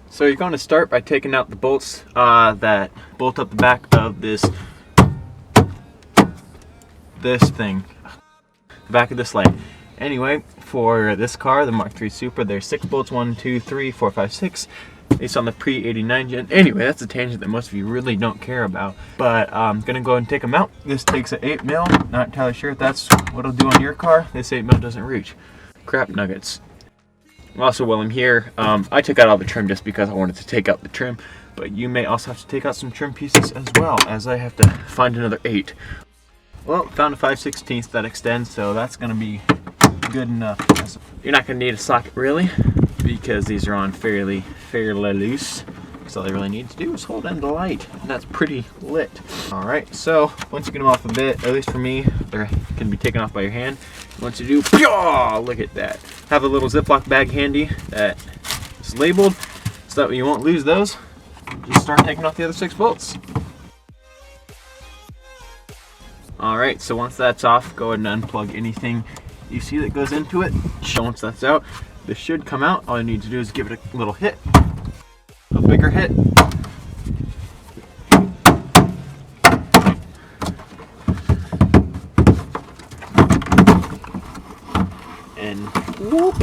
So you're going to start by taking out the bolts that bolt up the back of this thing, the back of this light. Anyway, for this car, the Mark III Super, there's 6 bolts, 1, 2, 3, 4, 5, 6. Based on the pre-89 gen. Anyway, that's a tangent that most of you really don't care about. But I'm gonna go ahead and take them out. This takes an 8 mil. Not entirely sure if that's what it'll do on your car. This 8 mil doesn't reach. Crap nuggets. Also, while I'm here, I took out all the trim just because I wanted to take out the trim. But you may also have to take out some trim pieces as well, as I have to find another 8. Well, found a 5/16 that extends, so that's gonna be good enough. You're not gonna need a socket really, because these are on fairly loose. So all they really need to do is hold in the light, and that's pretty lit. All right, so once you get them off a bit, at least for me, they can be taken off by your hand. Once you do, look at that. Have a little Ziploc bag handy that is labeled, so that you won't lose those. Just start taking off the other 6 bolts. All right, so once that's off, go ahead and unplug anything you see that goes into it. Once that's out, this should come out. All you need to do is give it a little hit, a bigger hit. And whoop,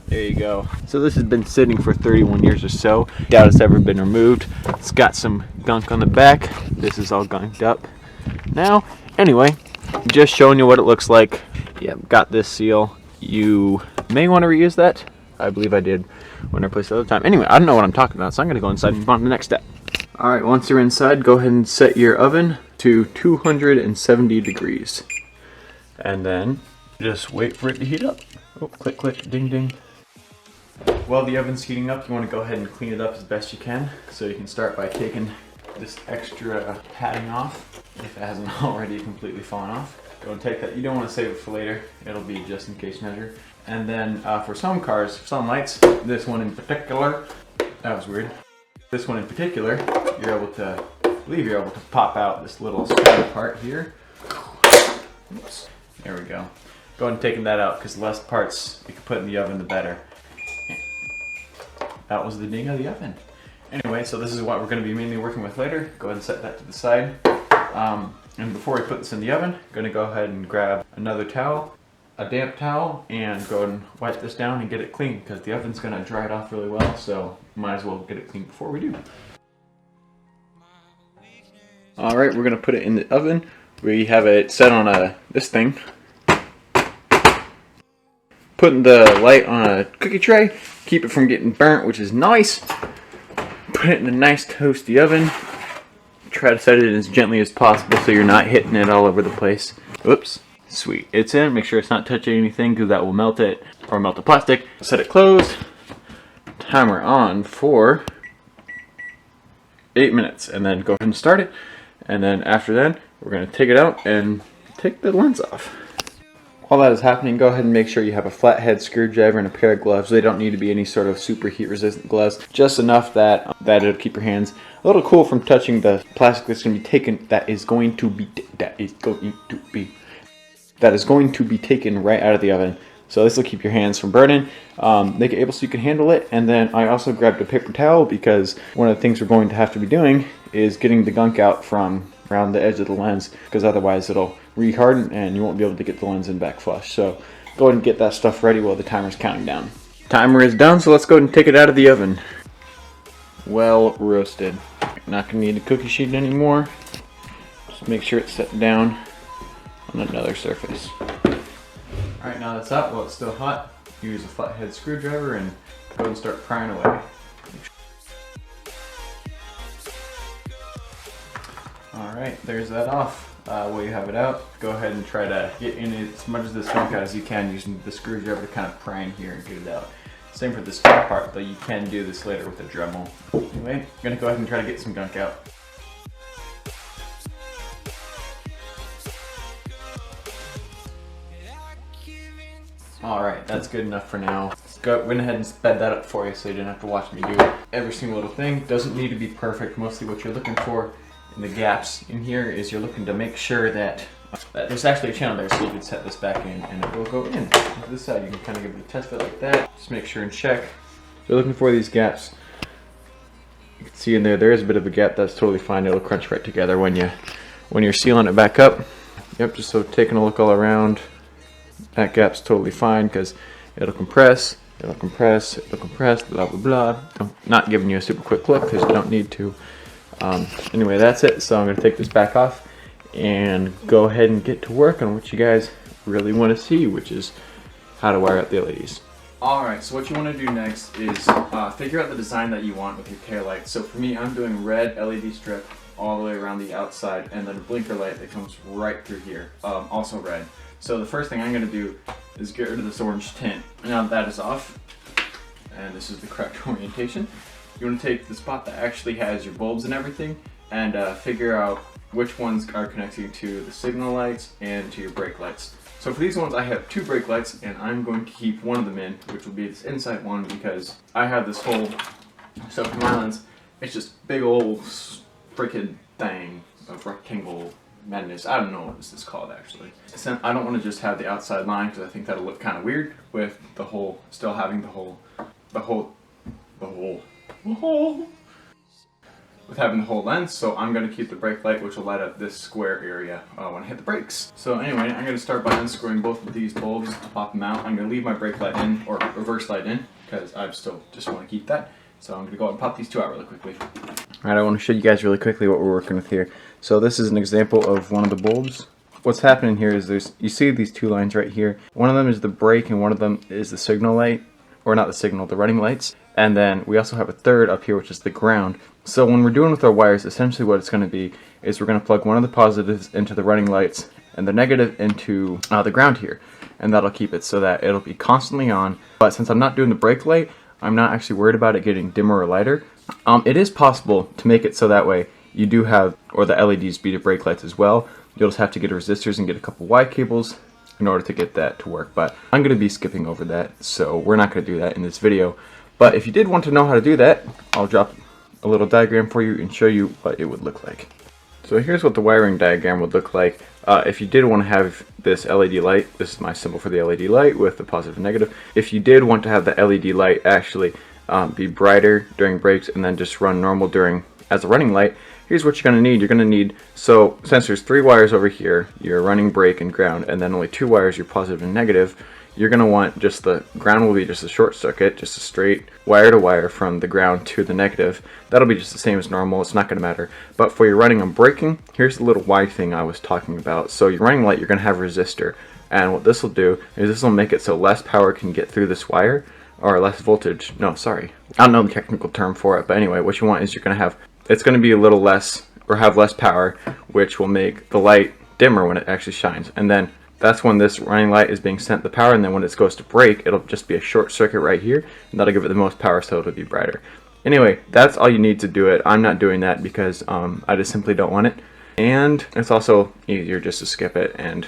there you go. So this has been sitting for 31 years or so. Doubt it's ever been removed. It's got some gunk on the back. This is all gunked up now. Anyway, just showing you what it looks like. Yeah, got this seal. You may want to reuse that. I believe I did when I placed it the other time. Anyway, I don't know what I'm talking about, so I'm going to go inside and move on to the next step. Alright, once you're inside, go ahead and set your oven to 270 degrees. And then just wait for it to heat up. Oh, click, click, ding, ding. While the oven's heating up, you want to go ahead and clean it up as best you can. So you can start by taking this extra padding off, if it hasn't already completely fallen off. Go and take that. You don't want to save it for later. It'll be just in case measure. And then for some cars, some lights, this one in particular, that was weird. This one in particular, you're able to, I believe you're able to pop out this little spare part here. Oops. There we go. Go ahead and take that out, because the less parts you can put in the oven, the better. That was the ding of the oven. Anyway, so this is what we're going to be mainly working with later. Go ahead and set that to the side. And before we put this in the oven, I'm going to go ahead and grab another towel, a damp towel, and go ahead and wipe this down and get it clean, because the oven's going to dry it off really well, so might as well get it clean before we do. Alright, we're going to put it in the oven. We have it set on this thing. Putting the light on a cookie tray, keep it from getting burnt, which is nice. Put it in a nice toasty oven. Try to set it as gently as possible so you're not hitting it all over the place. Whoops. Sweet. It's in. Make sure it's not touching anything, because that will melt it or melt the plastic. Set it closed. Timer on for 8 minutes, and then go ahead and start it. And then after that, we're going to take it out and take the lens off. While that is happening, go ahead and make sure you have a flathead screwdriver and a pair of gloves. They don't need to be any sort of super heat resistant gloves, just enough that it'll keep your hands a little cool from touching the plastic that's going to be taken. That is going to be taken right out of the oven. So this will keep your hands from burning, make it able so you can handle it. And then I also grabbed a paper towel, because one of the things we're going to have to be doing is getting the gunk out from around the edge of the lens, because otherwise it'll reharden and you won't be able to get the lens in back flush. So go ahead and get that stuff ready while the timer's counting down. Timer is done, so let's go ahead and take it out of the oven. Well roasted. Not gonna need a cookie sheet anymore. Just make sure it's set down on another surface. Alright, now that's out, while it's still hot, use a flathead screwdriver and go ahead and start prying away. Alright, there's that off. While you have it out, go ahead and try to get in as much of this gunk out as you can using the screwdriver to kind of pry in here and get it out. Same for this top part, though you can do this later with a Dremel. Anyway, I'm going to go ahead and try to get some gunk out. Alright, that's good enough for now. Went ahead and sped that up for you so you didn't have to watch me do every single little thing. Doesn't need to be perfect. Mostly what you're looking for in the gaps in here is you're looking to make sure that there's actually a channel there, so you can set this back in and it will go in. To this side, you can kind of give it a test fit like that. Just make sure and check. So you're looking for these gaps You can see in there is a bit of a gap. That's totally fine. It'll crunch right together when you're sealing it back up. Yep, just so taking a look all around, that gap's totally fine because it'll compress, blah, blah, blah, blah. I'm not giving you a super quick look because you don't need to. Anyway, that's it. So I'm going to take this back off and go ahead and get to work on what you guys really want to see, which is how to wire up the LEDs. Alright, so what you want to do next is figure out the design that you want with your tail light. So for me, I'm doing red LED strip all the way around the outside, and then a blinker light that comes right through here, also red. So the first thing I'm going to do is get rid of this orange tint. Now that is off, and this is the correct orientation, you want to take the spot that actually has your bulbs and everything, and figure out which ones are connecting to the signal lights and to your brake lights. So for these ones, I have 2 brake lights, and I'm going to keep one of them in, which will be this inside one, because I have this whole, so for my lens, it's just big old freaking thing of rectangle madness. I don't know what this is called actually. I don't want to just have the outside line because I think that'll look kind of weird with the whole, still having the whole, with having the whole lens. So I'm going to keep the brake light, which will light up this square area when I hit the brakes. So anyway, I'm going to start by unscrewing both of these bulbs to pop them out. I'm going to leave my brake light in, or reverse light in, because I still just want to keep that. So I'm going to go ahead and pop these 2 out really quickly. Alright, I want to show you guys really quickly what we're working with here. So this is an example of one of the bulbs. What's happening here is you see these 2 lines right here. One of them is the brake and one of them is the signal light, or not the signal, the running lights. And then we also have a third up here, which is the ground. So when we're doing with our wires, essentially what it's going to be is we're going to plug one of the positives into the running lights and the negative into the ground here. And that'll keep it so that it'll be constantly on. But since I'm not doing the brake light, I'm not actually worried about it getting dimmer or lighter. It is possible to make it so that way you do have, or the LEDs be the brake lights as well. You'll just have to get resistors and get a couple Y cables in order to get that to work. But I'm going to be skipping over that, so we're not going to do that in this video. But if you did want to know how to do that, I'll drop a little diagram for you and show you what it would look like. So here's what the wiring diagram would look like. If you did want to have this LED light, this is my symbol for the LED light with the positive and negative. If you did want to have the LED light actually be brighter during brakes and then just run normal during as a running light, here's what you're going to need. You're going to need, so since there's 3 wires over here, your running, brake, and ground, and then only 2 wires, your positive and negative, you're going to want just the ground will be just a short circuit, just a straight wire to wire from the ground to the negative. That'll be just the same as normal. It's not going to matter. But for your running and braking, here's the little Y thing I was talking about. So your running light, you're going to have a resistor. And what this will do is this will make it so less power can get through this wire, or less voltage. No, sorry. I don't know the technical term for it. But anyway, what you want is you're going to have, it's going to be a little less, or have less power, which will make the light dimmer when it actually shines. And then that's when this running light is being sent the power, and then when it goes to brake, it'll just be a short circuit right here, and that'll give it the most power, so it'll be brighter. Anyway, that's all you need to do it. I'm not doing that because I just simply don't want it, and it's also easier just to skip it, and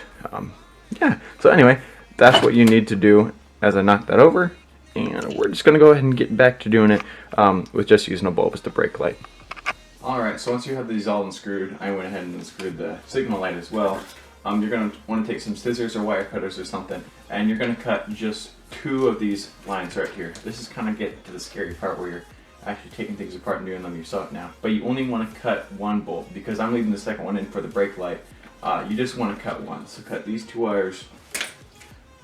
yeah. So anyway, that's what you need to do as I knock that over, and we're just going to go ahead and get back to doing it with just using a bulb as the brake light. Alright, so once you have these all unscrewed, I went ahead and unscrewed the signal light as well. You're going to want to take some scissors or wire cutters or something, and you're going to cut just 2 of these lines right here. This is kind of getting to the scary part where you're actually taking things apart and doing them yourself now. But you only want to cut 1 bulb, because I'm leaving the second one in for the brake light. You just want to cut 1. So cut these 2 wires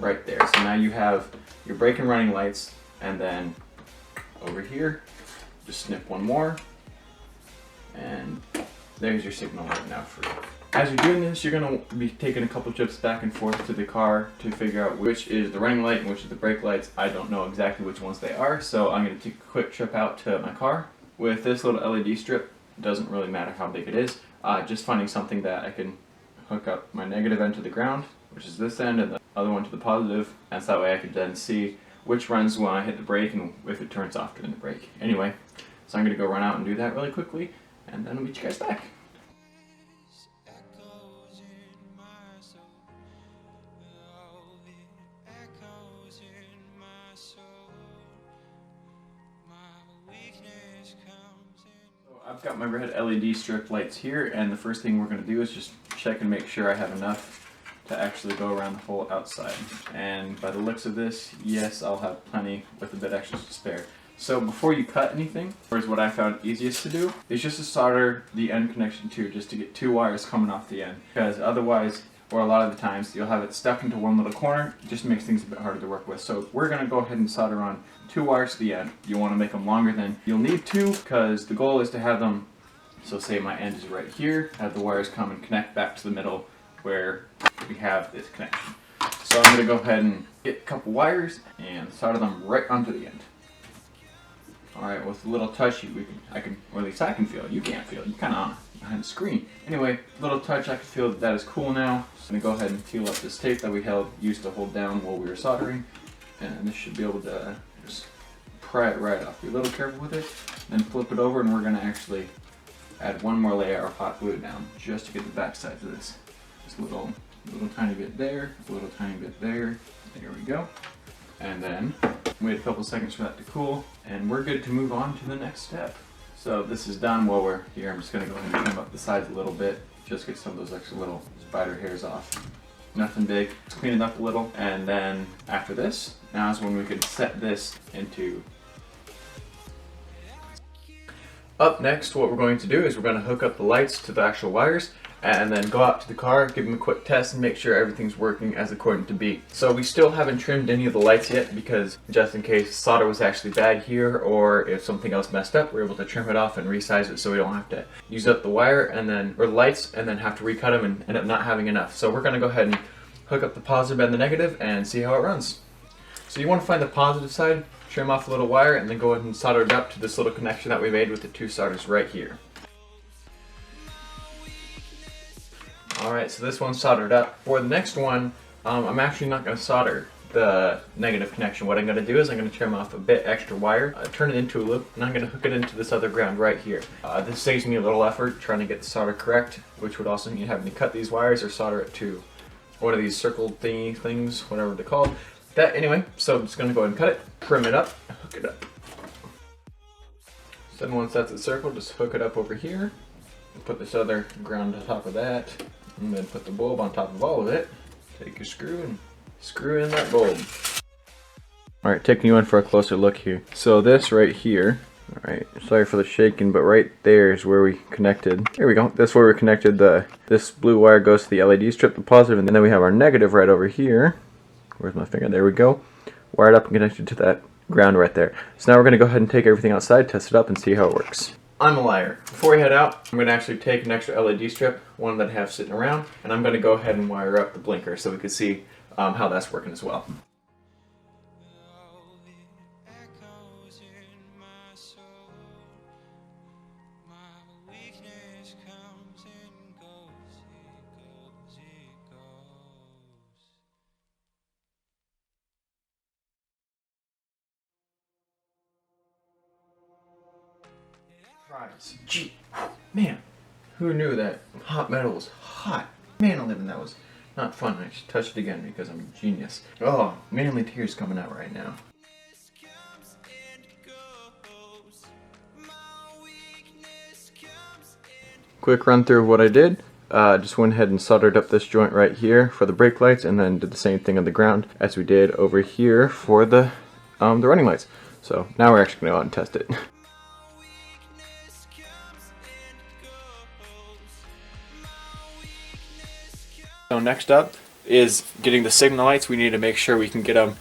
right there. So now you have your brake and running lights, and then over here, just snip 1 more, and there's your signal light now for you. As you're doing this, you're going to be taking a couple trips back and forth to the car to figure out which is the running light and which is the brake lights. I don't know exactly which ones they are, so I'm going to take a quick trip out to my car. With this little LED strip, it doesn't really matter how big it is, just finding something that I can hook up my negative end to the ground, which is this end, and the other one to the positive, and so that way I can then see which runs when I hit the brake and if it turns off during the brake. Anyway, so I'm going to go run out and do that really quickly, and then I'll meet you guys back. I've got my red LED strip lights here, and the first thing we're going to do is just check and make sure I have enough to actually go around the whole outside. And by the looks of this, yes, I'll have plenty with a bit extra to spare. So before you cut anything, or is what I found easiest to do, is just to solder the end connection too, just to get 2 wires coming off the end. Because otherwise, or a lot of the times, you'll have it stuck into one little corner. It just makes things a bit harder to work with. So we're gonna go ahead and solder on 2 wires to the end. You wanna make them longer than you'll need to, because the goal is to have them, so say my end is right here, have the wires come and connect back to the middle where we have this connection. So I'm gonna go ahead and get a couple wires and solder them right onto the end. Alright, with a little touch, I can, or at least I can feel it. You can't feel it. You're kind of behind the screen. Anyway, little touch, I can feel that is cool now. So I'm going to go ahead and peel up this tape that we used to hold down while we were soldering. And this should be able to just pry it right off. Be a little careful with it. Then flip it over, and we're going to actually add one more layer of hot glue down just to get the back sides of this. Just a little tiny bit there, a little tiny bit there. There we go. And then wait a couple seconds for that to cool, and we're good to move on to the next step. So this is done. While we're here, I'm just going to go ahead and trim up the sides a little bit, just get some of those extra little spider hairs off. Nothing big, just clean it up a little, and then after this, now is when we can set this into. Up next, what we're going to do is we're going to hook up the lights to the actual wires, and then go out to the car, give them a quick test, and make sure everything's working as according to be. So we still haven't trimmed any of the lights yet, because just in case solder was actually bad here, or if something else messed up, we're able to trim it off and resize it so we don't have to use up the wire and then, or lights, and then have to recut them and end up not having enough. So we're gonna go ahead and hook up the positive and the negative and see how it runs. So you want to find the positive side, trim off a little wire, and then go ahead and solder it up to this little connection that we made with the 2 solders right here. Alright, so this one's soldered up. For the next one, I'm actually not going to solder the negative connection. What I'm going to do is I'm going to trim off a bit extra wire, turn it into a loop, and I'm going to hook it into this other ground right here. This saves me a little effort trying to get the solder correct, which would also mean having to cut these wires or solder it to one of these circle thingy things, whatever they're called. Anyway, so I'm just going to go ahead and cut it, trim it up, and hook it up. So then once that's a circle, just hook it up over here, put this other ground on top of that, and then put the bulb on top of all of it. Take your screw and screw in that bulb. Alright, taking you in for a closer look here. So this right here, alright, sorry for the shaking, but right there is where we connected. There we go. That's where we connected this blue wire goes to the LED strip, the positive, and then we have our negative right over here. Where's my finger? There we go. Wired up and connected to that ground right there. So now we're going to go ahead and take everything outside, test it up, and see how it works. I'm a liar. Before we head out, I'm going to actually take an extra LED strip, one that I have sitting around, and I'm going to go ahead and wire up the blinker so we can see how that's working as well. Gee, man, who knew that hot metal was hot? Man, living that was not fun. I should touch it again because I'm a genius. Oh, manly tears coming out right now. Quick run through of what I did. Just went ahead and soldered up this joint right here for the brake lights, and then did the same thing on the ground as we did over here for the running lights. So now we're actually going to go out and test it. So next up is getting the signal lights. We need to make sure we can get them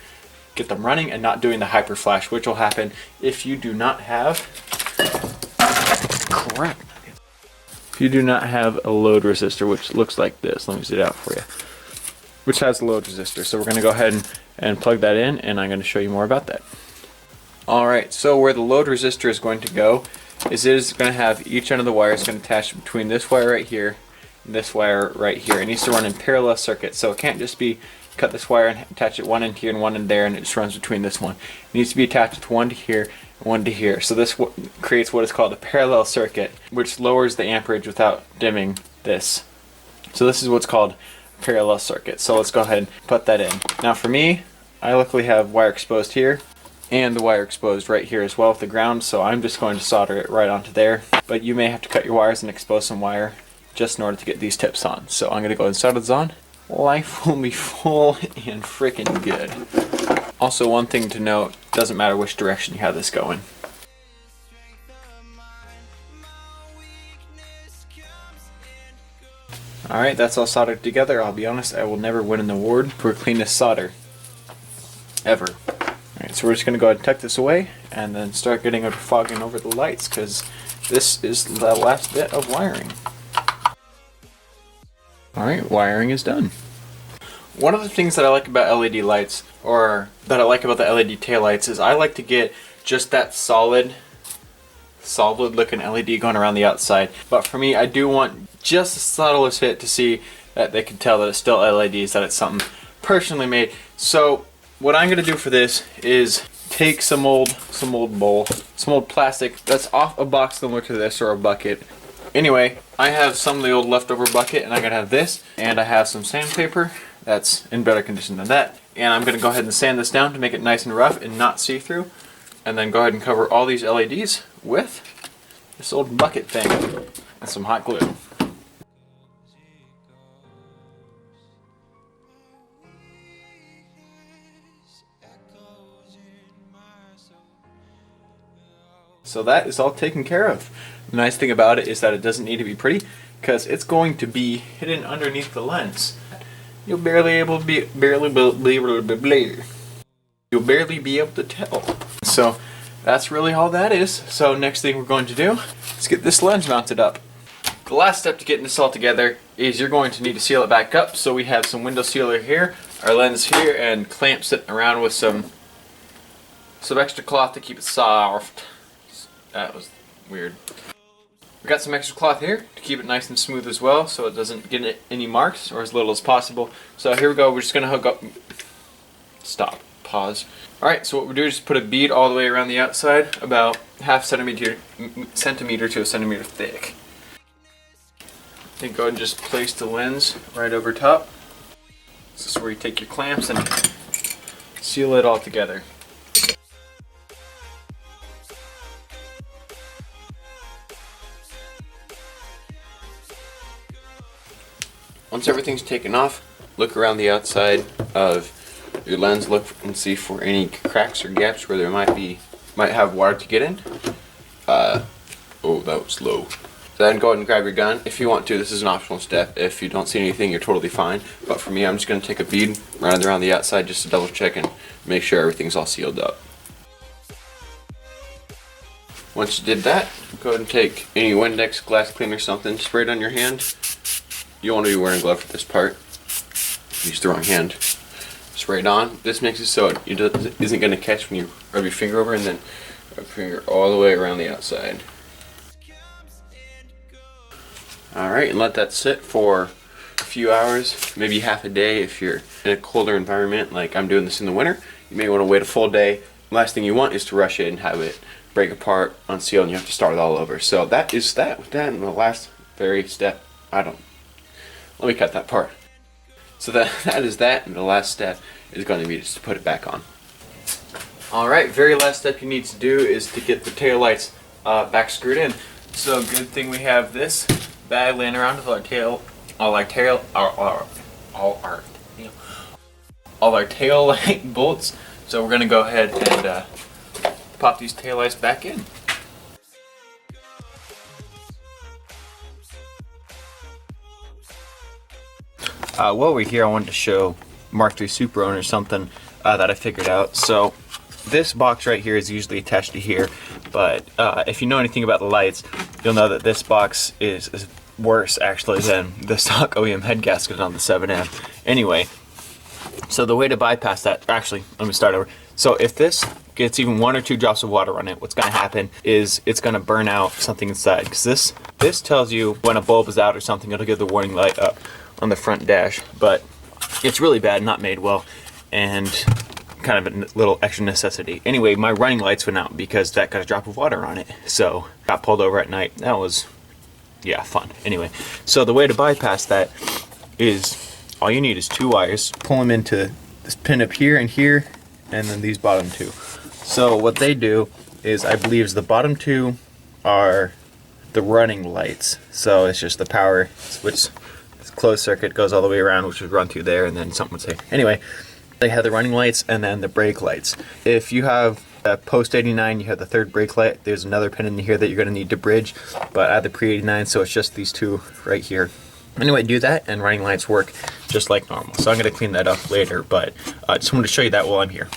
running and not doing the hyper flash, which will happen if you do not have If you do not have a load resistor, which looks like this. Let me zoom it out for you. Which has a load resistor. So we're going to go ahead and plug that in, and I'm going to show you more about that. Alright, so where the load resistor is going to go is it is going to have each end of the wire is going to attach between this wire right here, this wire right here. It needs to run in parallel circuits, so it can't just be cut this wire and attach it one end here and one end there, and it just runs between this one. It needs to be attached with one to here and one to here. So this creates what is called a parallel circuit, which lowers the amperage without dimming this. So this is what's called a parallel circuit. So let's go ahead and put that in. Now for me, I luckily have wire exposed here and the wire exposed right here as well with the ground, so I'm just going to solder it right onto there. But you may have to cut your wires and expose some wire just in order to get these tips on. So I'm going to go ahead and solder this on. Life will be full and freaking good. Also, one thing to note, doesn't matter which direction you have this going. Alright, that's all soldered together. I'll be honest, I will never win an award for cleanest solder. Ever. Alright, so we're just going to go ahead and tuck this away and then start getting over fogging over the lights, because this is the last bit of wiring. Alright, wiring is done. One of the things that I like about LED lights, or that I like about the LED taillights, is I like to get just that solid looking LED going around the outside. But for me, I do want just the subtlest hit to see that they can tell that it's still LEDs, that it's something personally made. So what I'm gonna do for this is take some old plastic that's off a box similar to this, or a bucket. Anyway, I have some of the old leftover bucket, and I'm gonna have this, and I have some sandpaper that's in better condition than that. And I'm gonna go ahead and sand this down to make it nice and rough and not see-through. And then go ahead and cover all these LEDs with this old bucket thing and some hot glue. So that is all taken care of. The nice thing about it is that it doesn't need to be pretty, because it's going to be hidden underneath the lens. You'll barely be able to tell. So that's really all that is. So next thing we're going to do is get this lens mounted up. The last step to getting this all together is you're going to need to seal it back up. So we have some window sealer here, our lens here, and clamps sitting around with some extra cloth to keep it soft. That was weird. We got some extra cloth here to keep it nice and smooth as well, so it doesn't get any marks, or as little as possible. So here we go. We're just gonna hook up. Stop. Pause. All right. So what we do is just put a bead all the way around the outside, about half centimeter to a centimeter thick. Then go ahead and just place the lens right over top. This is where you take your clamps and seal it all together. Once everything's taken off, look around the outside of your lens, look and see for any cracks or gaps where there might have water to get in. Oh, that was low. Then go ahead and grab your gun. If you want to, this is an optional step. If you don't see anything, you're totally fine. But for me, I'm just going to take a bead, run it around the outside just to double check and make sure everything's all sealed up. Once you did that, go ahead and take any Windex, glass cleaner, something, spray it on your hand. You don't want to be wearing a glove for this part. Use the wrong hand. Spray it on. This makes it so it isn't going to catch when you rub your finger over, and then rub your finger all the way around the outside. Alright, and let that sit for a few hours, maybe half a day if you're in a colder environment like I'm doing this in the winter. You may want to wait a full day. Last thing you want is to rush it and have it break apart, unseal, and you have to start it all over. So that is that. With that, and the last very step, let me cut that part. So that is that, and the last step is going to be just to put it back on. Alright, very last step you need to do is to get the tail lights back screwed in. So good thing we have this bag laying around with all our tail light bolts. So we're going to go ahead and pop these tail lights back in. While we're here, I wanted to show Mark III Super Owner something that I figured out. So this box right here is usually attached to here, but if you know anything about the lights, you'll know that this box is worse actually than the stock OEM head gasket on the 7M. Anyway, so the way to bypass that, actually, let me start over. So if this gets even 1 or 2 drops of water on it, what's going to happen is it's going to burn out something inside. Because this tells you when a bulb is out or something. It'll give the warning light up on the front dash, but it's really bad, not made well, and kind of a little extra necessity. Anyway, my running lights went out because that got a drop of water on it, so got pulled over at night. That was, yeah, fun. Anyway, so the way to bypass that is all you need is 2 wires. Pull them into this pin up here and here, and then these bottom 2. So what they do is, I believe, the bottom 2 are the running lights. So it's just the power switch. Closed circuit goes all the way around, which would run through there, and then something would say. Anyway, They have the running lights and then the brake lights. If you have a post 89, you have the third brake light. There's another pin in here that you're going to need to bridge, but I have the pre 89, so it's just these two right here. Anyway, do that and running lights work just like normal. So I'm going to clean that up later, but I just wanted to show you that while I'm here.